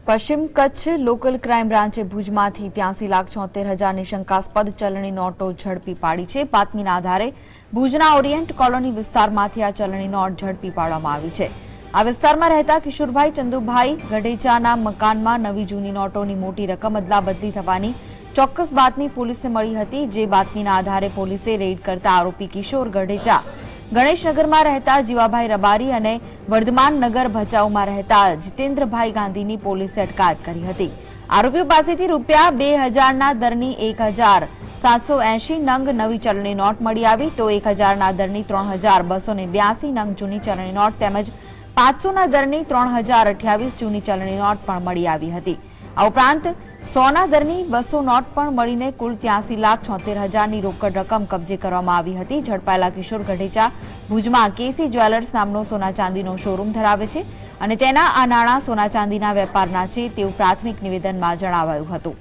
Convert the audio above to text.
પશ્ચિમ Kutch local crime બ્રાન્ચે ભુજમાંથી 83,76,000ની શંકાસ્પદ ચલણી નોટો ઝડપી પાડી છે। બાતમીના આધારે ભુજના ઓરિયન્ટ કોલોની વિસ્તારમાંથી આ ચલણી નોટ ઝડપી પાડવામાં આવી છે। આ વિસ્તારમાં રહેતા કિશોરભાઈ ચંદુભાઈ ગઢેચાના મકાનમાં નવી જૂની નોટોની મોટી રકમ અદલાબદલી થવાની ચોક્કસ બાતમી પોલીસને મળી હતી। જે બાતમીના આધારે પોલીસે રેડ કરતા આરોપી કિશોર ગઢેચા ગણેશનગરમાં રહેતા જીવાભાઈ રબારી અને વર્ધમાન નગર ભચાઉમાં રહેતા જીતેન્દ્રભાઈ ગાંધીની પોલીસે અટકાયત કરી હતી। આરોપીઓ પાસેથી રૂપિયા 2,000ના દરની 1,780 નંગ નવી ચલણી નોટ મળી આવી તો 1,000ના દરની 3,282 નંગ જૂની ચલણી નોટ તેમજ 500ના દરની 3,028 જૂની ચલણી નોટ પણ મળી આવી હતી। આ ઉપરાંત 100ના દરની 200 નોટ પણ મળીને કુલ 83,76,000ની રોકડ રકમ કબજે કરવામાં આવી હતી। ઝડપાયેલા કિશોર ગઢેચા ભુજમાં કેસી જ્વેલર્સ નામનો સોના ચાંદીનો શોરૂમ ધરાવે છે અને તેના આ નાણાં સોના ચાંદીના વેપારના છે તેવું પ્રાથમિક નિવેદનમાં જણાવાયું હતું।